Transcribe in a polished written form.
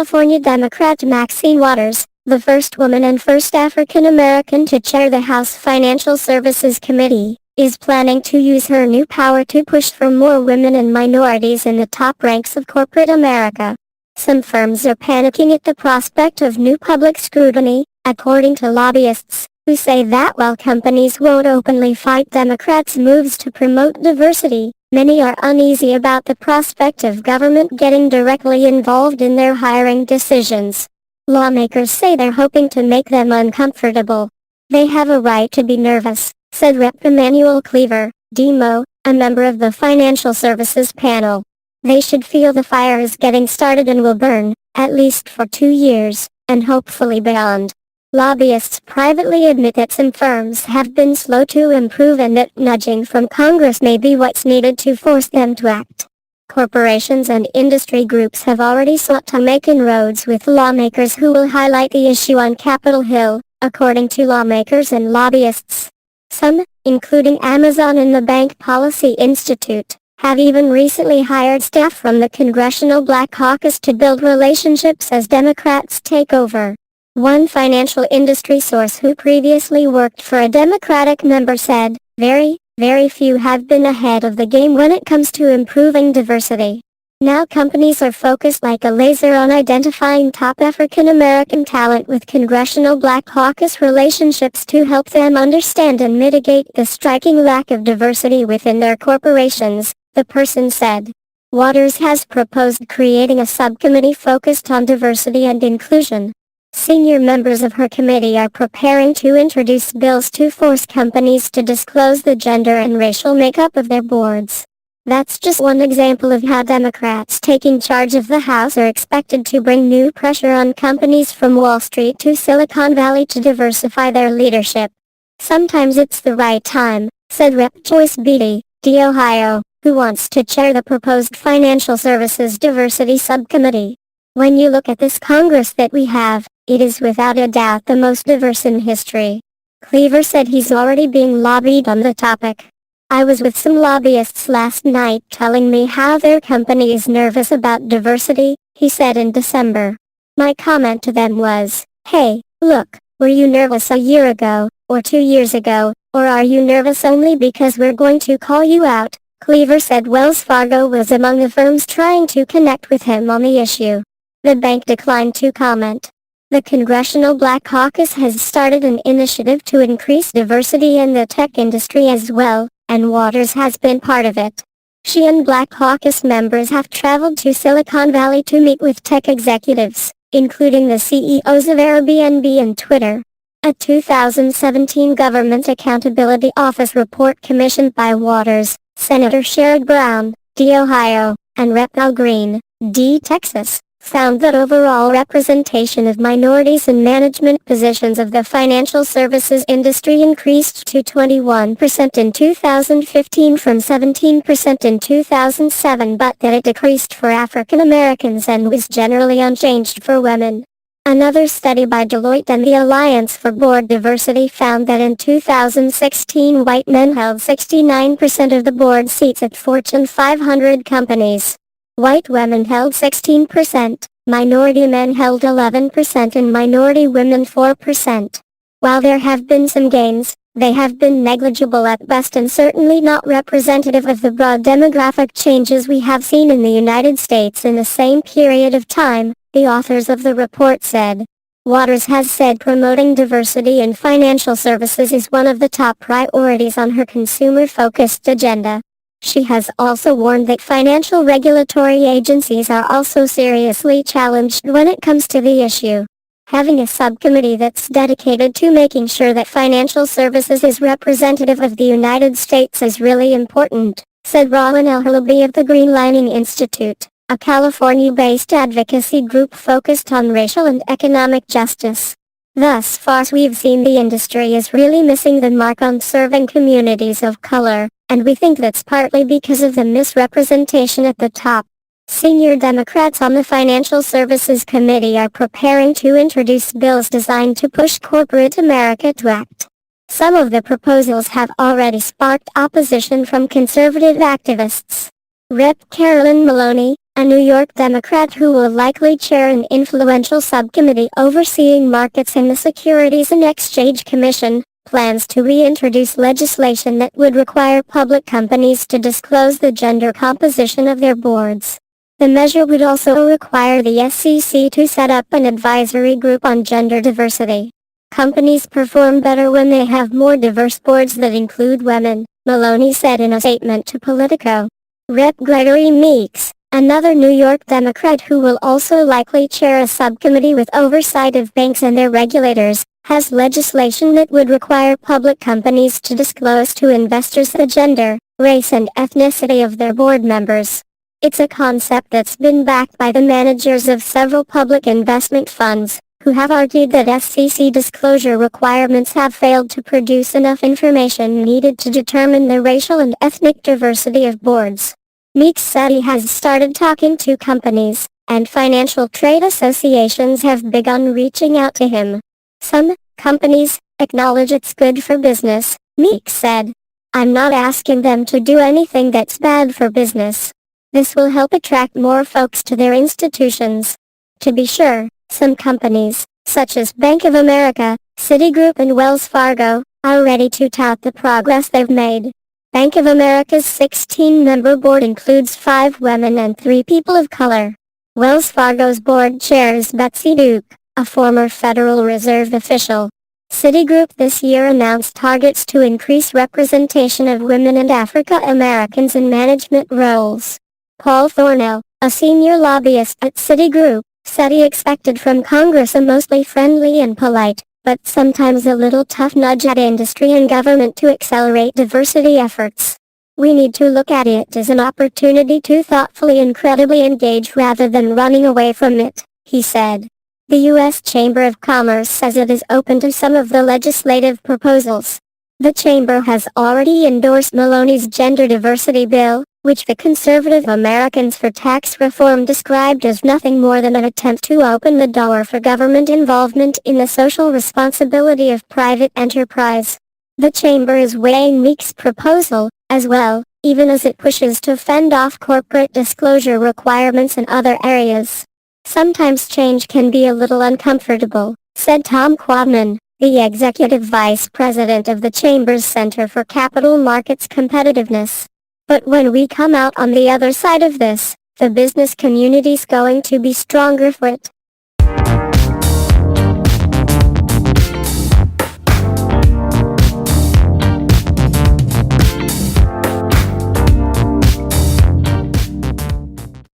California Democrat Maxine Waters, the first woman and first African American to chair the House Financial Services Committee, is planning to use her new power to push for more women and minorities in the top ranks of corporate America. Some firms are panicking at the prospect of new public scrutiny, according to lobbyists, who say that while companies won't openly fight Democrats' moves to promote diversity, many are uneasy about the prospect of government getting directly involved in their hiring decisions. Lawmakers say they're hoping to make them uncomfortable. They have a right to be nervous, said Rep. Emanuel Cleaver, DMO, a member of the Financial Services panel. They should feel the fire is getting started and will burn, at least for 2 years, and hopefully beyond. Lobbyists privately admit that some firms have been slow to improve and that nudging from Congress may be what's needed to force them to act. Corporations and industry groups have already sought to make inroads with lawmakers who will highlight the issue on Capitol Hill, according to lawmakers and lobbyists. Some, including Amazon and the Bank Policy Institute, have even recently hired staff from the Congressional Black Caucus to build relationships as Democrats take over. One financial industry source who previously worked for a Democratic member said, very few have been ahead of the game when it comes to improving diversity. Now companies are focused like a laser on identifying top African American talent with Congressional Black Caucus relationships to help them understand and mitigate the striking lack of diversity within their corporations, the person said. Waters has proposed creating a subcommittee focused on diversity and inclusion. Senior members of her committee are preparing to introduce bills to force companies to disclose the gender and racial makeup of their boards. That's just one example of how Democrats taking charge of the House are expected to bring new pressure on companies from Wall Street to Silicon Valley to diversify their leadership. Sometimes it's the right time, said Rep. Joyce Beatty, D. Ohio, who wants to chair the proposed Financial Services Diversity Subcommittee. When you look at this Congress that we have, it is without a doubt the most diverse in history. Cleaver said he's already being lobbied on the topic. I was with some lobbyists last night telling me how their company is nervous about diversity, he said in December. My comment to them was, hey, look, were you nervous a year ago, or 2 years ago, or are you nervous only because we're going to call you out? Cleaver said Wells Fargo was among the firms trying to connect with him on the issue. The bank declined to comment. The Congressional Black Caucus has started an initiative to increase diversity in the tech industry as well, and Waters has been part of it. She and Black Caucus members have traveled to Silicon Valley to meet with tech executives, including the CEOs of Airbnb and Twitter. A 2017 Government Accountability Office report commissioned by Waters, Senator Sherrod Brown, D. Ohio, and Rep. Al Green, D. Texas, found that overall representation of minorities in management positions of the financial services industry increased to 21% in 2015 from 17% in 2007, but that it decreased for African Americans and was generally unchanged for women. Another study by Deloitte and the Alliance for Board Diversity found that in 2016 white men held 69% of the board seats at Fortune 500 companies. White women held 16%, minority men held 11% and minority women 4%. While there have been some gains, they have been negligible at best and certainly not representative of the broad demographic changes we have seen in the United States in the same period of time, the authors of the report said. Waters has said promoting diversity in financial services is one of the top priorities on her consumer-focused agenda. She has also warned that financial regulatory agencies are also seriously challenged when it comes to the issue. Having a subcommittee that's dedicated to making sure that financial services is representative of the United States is really important, said Rowan El-Halabi of the Green Lining Institute, a California-based advocacy group focused on racial and economic justice. Thus far we've seen the industry is really missing the mark on serving communities of color, and we think that's partly because of the misrepresentation at the top. Senior Democrats on the Financial Services Committee are preparing to introduce bills designed to push corporate America to act. Some of the proposals have already sparked opposition from conservative activists. Rep. Carolyn Maloney, a New York Democrat who will likely chair an influential subcommittee overseeing markets in the Securities and Exchange Commission, plans to reintroduce legislation that would require public companies to disclose the gender composition of their boards. The measure would also require the SEC to set up an advisory group on gender diversity. Companies perform better when they have more diverse boards that include women, Maloney said in a statement to Politico. Rep. Gregory Meeks, another New York Democrat who will also likely chair a subcommittee with oversight of banks and their regulators, has legislation that would require public companies to disclose to investors the gender, race and ethnicity of their board members. It's a concept that's been backed by the managers of several public investment funds, who have argued that SEC disclosure requirements have failed to produce enough information needed to determine the racial and ethnic diversity of boards. Meeks said he has started talking to companies, and financial trade associations have begun reaching out to him. Some companies acknowledge it's good for business, Meeks said. I'm not asking them to do anything that's bad for business. This will help attract more folks to their institutions. To be sure, some companies, such as Bank of America, Citigroup and Wells Fargo, are ready to tout the progress they've made. Bank of America's 16-member board includes 5 women and 3 people of color. Wells Fargo's board chair is Betsy Duke, a former Federal Reserve official. Citigroup this year announced targets to increase representation of women and African Americans in management roles. Paul Thornell, a senior lobbyist at Citigroup, said he expected from Congress a mostly friendly and polite, but sometimes a little tough nudge at industry and government to accelerate diversity efforts. We need to look at it as an opportunity to thoughtfully and credibly engage rather than running away from it, he said. The U.S. Chamber of Commerce says it is open to some of the legislative proposals. The chamber has already endorsed Maloney's gender diversity bill, which the Conservative Americans for Tax Reform described as nothing more than an attempt to open the door for government involvement in the social responsibility of private enterprise. The chamber is weighing Meeks' proposal, as well, even as it pushes to fend off corporate disclosure requirements in other areas. Sometimes change can be a little uncomfortable, said Tom Quadman, the executive vice president of the Chamber's Center for Capital Markets Competitiveness. But when we come out on the other side of this, the business community's going to be stronger for it.